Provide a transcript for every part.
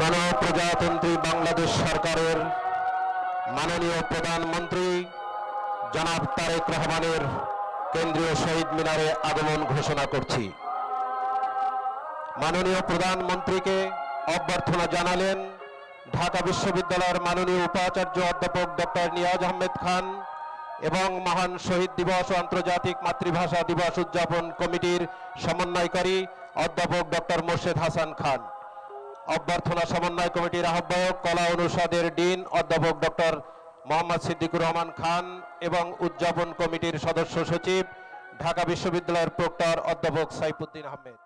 গণপ্রজাতন্ত্রী বাংলাদেশ সরকারের মাননীয় প্রধানমন্ত্রী জনাব তারেক রহমানের কেন্দ্রীয় শহীদ মিনারে আগমন ঘোষণা করছি। মাননীয় প্রধানমন্ত্রীকে অভ্যর্থনা জানালেন ঢাকা বিশ্ববিদ্যালয়ের মাননীয় উপাচার্য অধ্যাপক ডক্টর নিয়াজ আহমেদ খান এবং মহান শহীদ দিবস ও আন্তর্জাতিক মাতৃভাষা দিবস উদযাপন কমিটির সমন্বয়কারী অধ্যাপক ডক্টর মোর্শেদ হাসান খান। অভ্যর্থনা সমন্বয় কমিটির আহ্বায়ক কলা অনুষদের ডিন অধ্যাপক ডক্টর মোহাম্মদ সিদ্দিকুর রহমান খান এবং উদযাপন কমিটির সদস্য সচিব ঢাকা বিশ্ববিদ্যালয়ের প্রক্টর অধ্যাপক সাইফুদ্দিন আহমেদ।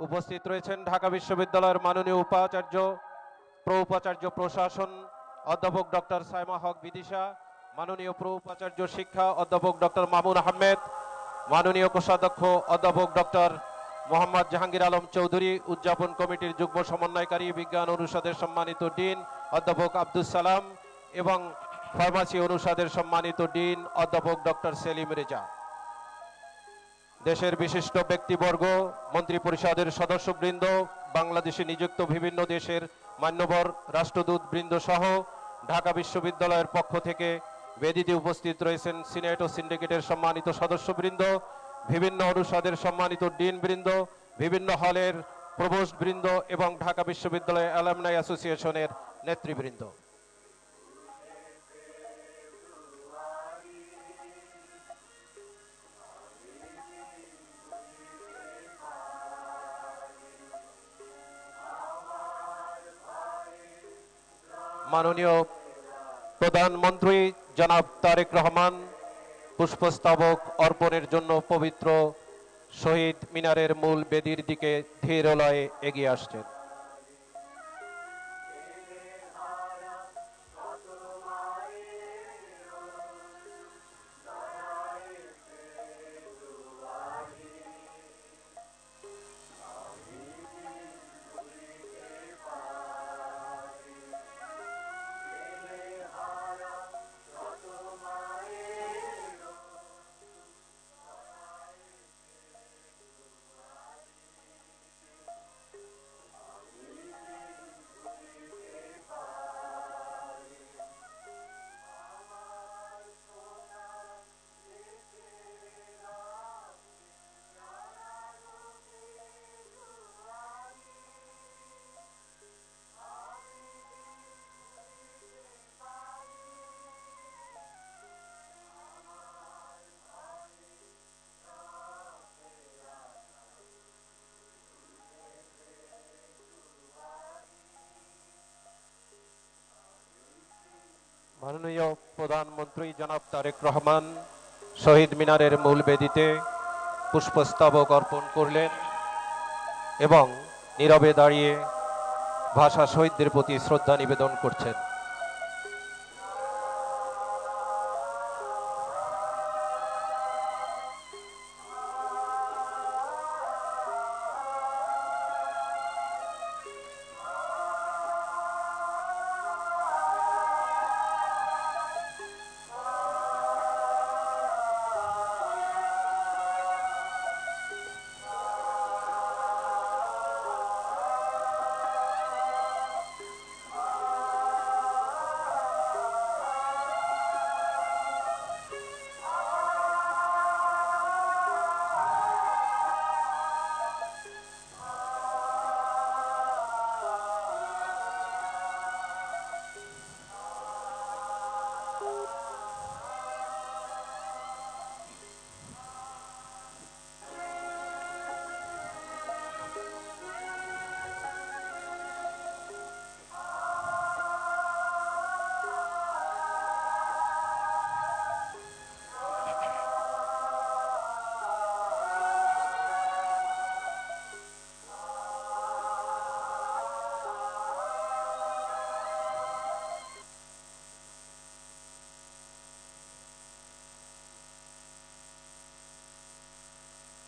উপস্থিত রয়েছেন ঢাকা বিশ্ববিদ্যালয়ের মাননীয় উপাচার্য উপাচার্য প্রশাসন অধ্যাপক ডক্টর সাইমা হক বিদিশা, মাননীয় উপাচার্য শিক্ষা অধ্যাপক ডক্টর মামুন আহমেদ, মাননীয় কোষাধ্যক্ষ অধ্যাপক ডক্টর মোহাম্মদ জাহাঙ্গীর আলম চৌধুরী, উদযাপন কমিটির যুগ্ম সমন্বয়কারী বিজ্ঞান অনুষদের সম্মানিত ডিন অধ্যাপক আব্দুস সালাম এবং ফার্মাসি অনুষদের সম্মানিত ডিন অধ্যাপক ডক্টর সেলিম রেজা। দেশের বিশিষ্ট ব্যক্তিবর্গ, মন্ত্রী পরিষদের সদস্যবৃন্দ, বাংলাদেশে নিযুক্ত বিভিন্ন দেশের মান্যবর রাষ্ট্রদূত বৃন্দ সহ ঢাকা বিশ্ববিদ্যালয়ের পক্ষ থেকে বেদিতে উপস্থিত রয়েছেন সিনেট ও সিন্ডিকেটের সম্মানিত সদস্যবৃন্দ, বিভিন্ন অনুষদের সম্মানিত ডিন বৃন্দ, বিভিন্ন হলের প্রভোস্ট বৃন্দ এবং ঢাকা বিশ্ববিদ্যালয় অ্যালামনাই অ্যাসোসিয়েশনের নেতৃবৃন্দ। মাননীয় প্রধানমন্ত্রী জনাব তারেক রহমান পুষ্পস্তবক অর্পণের জন্য পবিত্র শহীদ মিনারের মূল বেদির দিকে ধীর লয়ে এগিয়ে আসছেন। মাননীয় প্রধানমন্ত্রী জনাব তারেক রহমান শহীদ মিনারের মূল বেদিতে পুষ্পস্তবক অর্পণ করলেন এবং নীরবে দাঁড়িয়ে ভাষা শহীদদের প্রতি শ্রদ্ধা নিবেদন করছেন।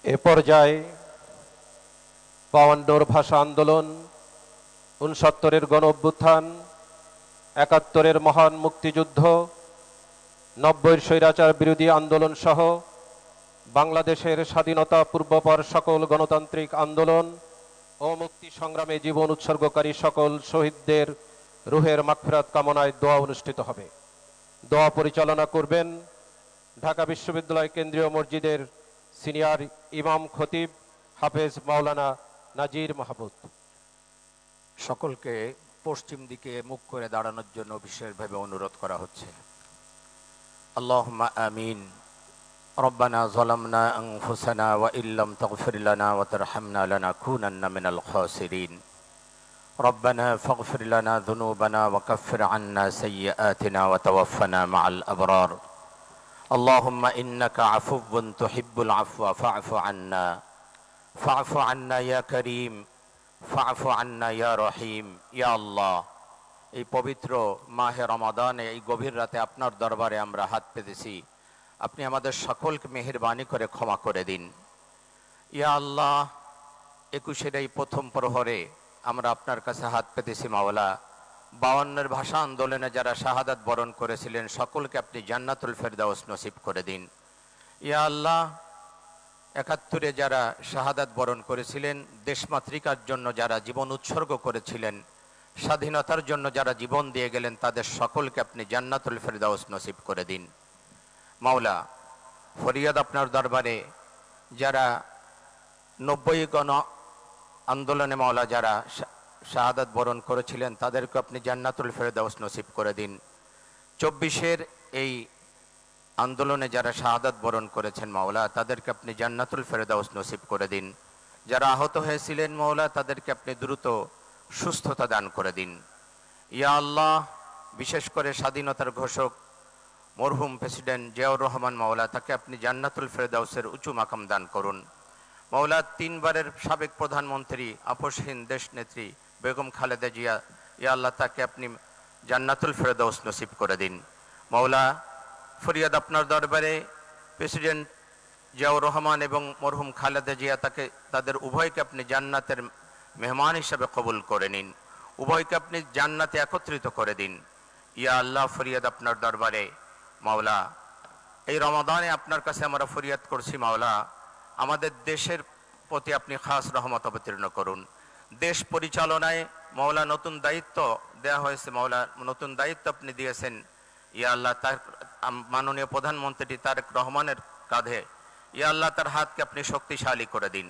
এ পর্যায়ে ৫২ ভাষা আন্দোলন, ৬৯-এর গণ অভ্যুত্থান, ৭১-এর মহান মুক্তিযুদ্ধ, ৯০-এর স্বৈরাচার বিরোধী আন্দোলন সহ বাংলাদেশের স্বাধীনতা পূর্বপর সকল গণতান্ত্রিক আন্দোলন ও মুক্তি সংগ্রামে জীবন উৎসর্গকারী সকল শহীদদের রুহের মাগফিরাত কামনায় দোয়া অনুষ্ঠিত হবে। দোয়া পরিচালনা করবেন ঢাকা বিশ্ববিদ্যালয় কেন্দ্রীয় মসজিদের সিনিয়র ইমাম খতিব হাফেজ মাওলানা নাজির মাহমুদ। সকলকে পশ্চিম দিকে মুখ করে দাঁড়ানোর জন্য বিশেষভাবে অনুরোধ করা হচ্ছে। আল্লাহুম্মা আমিন। রব্বানা যালামনা আনফুসানা ওয়া ইল্লাম তাগফির লানা ওয়া তারহামনা লানাকুনান্না মিনাল খাসিরিন। রব্বানা ফাগফির লানা যুনুবানা ওয়া কাফির আন্না সাইয়্যাতিনা ওয়া তাওয়াফানা মাআল আবরার। আল্লাহুম্মা ইন্নাকা আফুউন তুহিব্বুল আফওয়া ফা'ফু আন্না ইয়া কারীম ফা'ফু আন্না ইয়া রহিম। ইয়া আল্লাহ, এই পবিত্র মাহে রমাদানে এই গভীর রাতে আপনার দরবারে আমরা হাত পেতেছি, আপনি আমাদের সকলকে মেহেরবানি করে ক্ষমা করে দিন। ইয়া আল্লাহ, 21-এর এই প্রথম প্রহরে আমরা আপনার কাছে হাত পেতেছি মাওলা। 52-এর ভাষা আন্দোলনে যারা শাহাদাত বরণ করেছিলেন সকলকে আপনি জান্নাতুল ফেরদাউস নসিব করে দিন। ইয়া আল্লাহ, 71-এ যারা শাহাদাত বরণ করেছিলেন, দেশমাতৃকার জন্য যারা জীবন উৎসর্গ করেছিলেন, স্বাধীনতার জন্য যারা জীবন দিয়ে গেলেন, তাদের সকলকে আপনি জান্নাতুল ফেরদাউস নসিব করে দিন। মাওলা, ফরিয়াদ আপনার দরবারে যারা 90 গণ আন্দোলনে মাওলা যারা শাহাদাত বরণ করেছিলেন, তাদেরকে আপনি জান্নাতুল ফেরদাউস নসিব করে দিন। 24-এর এই আন্দোলনে যারা শাহাদাত বরণ করেছেন মাওলা, তাদেরকে আপনি জান্নাতুল ফেরদাউস নসিব করে দিন। যারা আহত হয়েছিলেন মাওলা, তাদেরকে আপনি দ্রুত সুস্থতা দান করে দিন। ইয়া আল্লাহ, বিশেষ করে স্বাধীনতার ঘোষক মরহুম প্রেসিডেন্ট জিয়াউর রহমান মাওলা, তাকে আপনি জান্নাতুল ফেরদাউসের উঁচু মাকাম দান করুন। মাওলা, 3 বারের সাবেক প্রধানমন্ত্রী আপসহীন দেশ নেত্রী বেগম খালেদা জিয়া, ইয়া আল্লাহ, তাকে আপনি জান্নাতুল ফেরদাউস নসিব করে দিন। মাওলা, ফরিয়াদ আপনার দরবারে প্রেসিডেন্ট জিয়াউর রহমান এবং মরহুম খালেদা জিয়া, তাদের উভয়কে আপনি জান্নাতের মেহমান হিসাবে কবুল করে নিন। উভয়কে আপনি জান্নাতে একত্রিত করে দিন। ইয়া আল্লাহ, ফরিয়াদ আপনার দরবারে মাওলা, এই রমাদানে আপনার কাছে আমরা ফরিয়াদ করছি মাওলা, আমাদের দেশের প্রতি আপনি খাস রহমত অবতীর্ণ করুন। দেশ পরিচালনায় মাওলা নতুন দায়িত্ব দেয়া হয়েছে মাওলা, নতুন দায়িত্ব আপনি দিয়েছেন। ইয়া আল্লাহ, তার মাননীয় প্রধানমন্ত্রী তারেক রহমানের কাঁধে, ইয়া আল্লাহ, তার হাতকে আপনি শক্তিশালী করে দিন।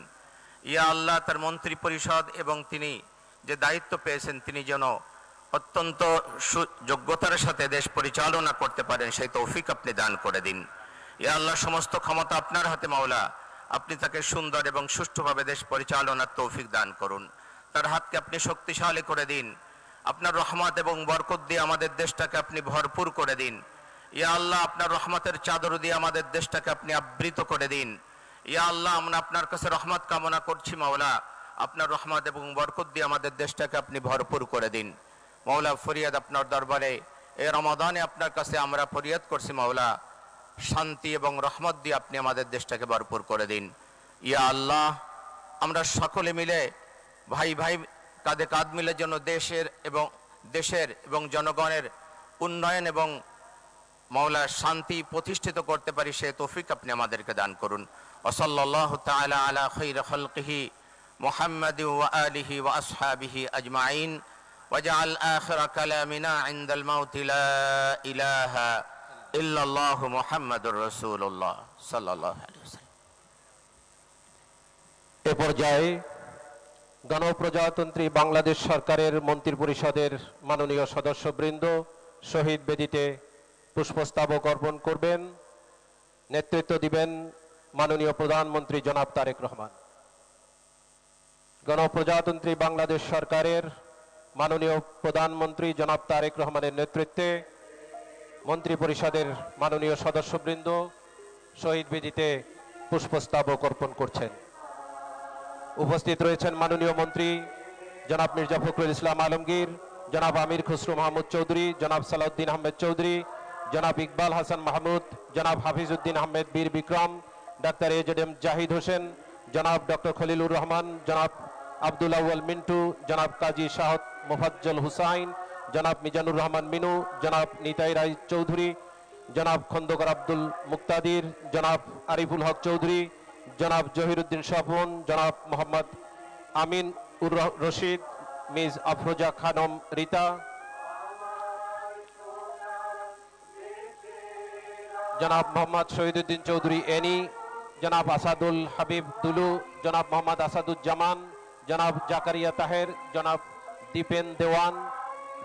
ইয়া আল্লাহ, তার মন্ত্রী পরিষদ এবং তিনি যে দায়িত্ব পেয়েছেন, তিনি যেন অত্যন্ত যোগ্যতার সাথে দেশ পরিচালনা করতে পারেন, সেই তৌফিক আপনি দান করে দিন। ইয়া আল্লাহ, সমস্ত ক্ষমতা আপনার হাতে মাওলা, আপনি তাকে সুন্দর এবং সুষ্ঠুভাবে দেশ পরিচালনার তৌফিক দান করুন। তার হাতকে আপনি শক্তিশালী করে দিন। আপনার রহমত এবং বরকত দিয়ে আমাদের দেশটাকে আপনি ভরপুর করে দিন। ইয়া আল্লাহ, আপনার রহমতের চাদর দিয়ে আমাদের দেশটাকে আপনি আবৃত করে দিন। ইয়া আল্লাহ, আমরা আপনার কাছে রহমত কামনা করছি মাওলা, আপনার রহমত এবং বরকত দিয়ে আমাদের দেশটাকে আপনি ভরপুর করে দিন। মাওলা, ফরিয়াদ আপনার দরবারে এই রমাদানে আপনার কাছে আমরা ফরিয়াদ করছি মাওলা, শান্তি এবং রহমত দিয়ে আপনি আমাদের দেশটাকে ভরপুর করে দিন। ইয়া আল্লাহ, আমরা সকলে মিলে ভাই ভাই কাঁধে কাঁধ মিলে যেন দেশের এবং জনগণের উন্নয়ন এবং মাওলা শান্তি প্রতিষ্ঠিত করতে পারি, সে তৌফিক আপনি আমাদেরকে দান করুন। ওয়াসাল্লাল্লাহু তাআলা আলা খায়রি খালকিহি মুহাম্মাদি ওয়া আলিহি ওয়া আসহাবিহি আজমাইন ওয়াজআল আখিরা কালামিনা ইনদাল মাউতি লা ইলাহা ইল্লাল্লাহু মুহাম্মাদুর রাসূলুল্লাহ সাল্লাল্লাহু আলাইহি ওয়াসাল্লাম। এ পর্যায়ে গণপ্রজাতন্ত্রী বাংলাদেশ সরকারের মন্ত্রিপরিষদের মাননীয় সদস্যবৃন্দ শহীদ বেদিতে পুষ্পস্তবক অর্পণ করবেন। নেতৃত্ব দিবেন মাননীয় প্রধানমন্ত্রী জনাব তারেক রহমান। গণপ্রজাতন্ত্রী বাংলাদেশ সরকারের মাননীয় প্রধানমন্ত্রী জনাব তারেক রহমানের নেতৃত্বে মন্ত্রিপরিষদের মাননীয় সদস্যবৃন্দ শহীদ বেদিতে পুষ্পস্তবক অর্পণ করছেন। উপস্থিত রয়েছেন মাননীয় মন্ত্রী জনাব মির্জা ফখরুল ইসলাম আলমগীর, জনাব আমির খসরু মাহমুদ চৌধুরী, জনাব সালাউদ্দিন আহমেদ চৌধুরী, জনাব ইকবাল হাসান মাহমুদ, জনাব হাফিজউদ্দিন আহমেদ বীর বিক্রম, ডাক্তার এজেডএম জাহিদ হোসেন, জনাব ডক্টর খলিলুর রহমান, জনাব আব্দুল আউয়াল মিন্টু, জনাব কাজী শাহদ মোফাজ্জল হুসাইন, জনাব মিজানুর রহমান মিনু, জনাব নিতাই রায় চৌধুরী, জনাব খন্দকার আব্দুল মুক্তাদির, জনাব আরিফুল হক চৌধুরী, জনাব জহিরুদ্দিন স্বপন, জনাব মোহাম্মদ আমিন উর রশিদ, মিস আফরোজা খানম রিতা, জনাব মোহাম্মদ শহীদুদ্দিন চৌধুরী এনি, জনাব আসাদুল হাবিব দুলু, জনাব মোহাম্মদ আসাদুজ্জামান, জনাব জাকারিয়া তাহের, জনাব দীপেন দেওয়ান,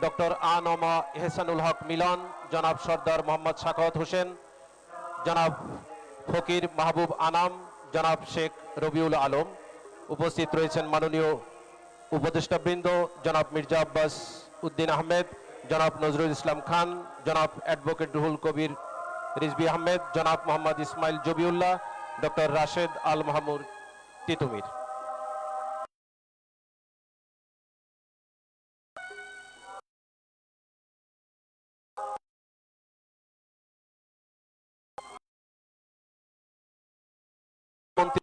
ডক্টর আনমা এহসানুল হক মিলন, জনাব সর্দার মোহাম্মদ সাখাওয়াত হোসেন, জনাব ফকির মাহবুব আনাম, জনাব শেখ রবিউল আলম। উপস্থিত রয়েছেন মাননীয় উপদেষ্টাবৃন্দ জনাব মির্জা আব্বাস উদ্দিন আহমেদ, জনাব নজরুল ইসলাম খান, জনাব অ্যাডভোকেট রুহুল কবির রিজভী আহমেদ, জনাব মোহাম্মদ ইসমাইল জবিউল্লাহ, ডক্টর রাশেদ আল মাহমুদ তিতুমির। মন্ত্রী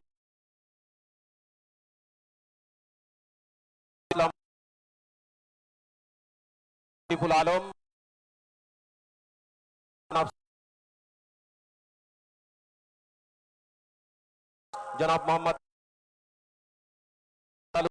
ইসলাম শরীফুল আলম, জনাব মোহাম্মদ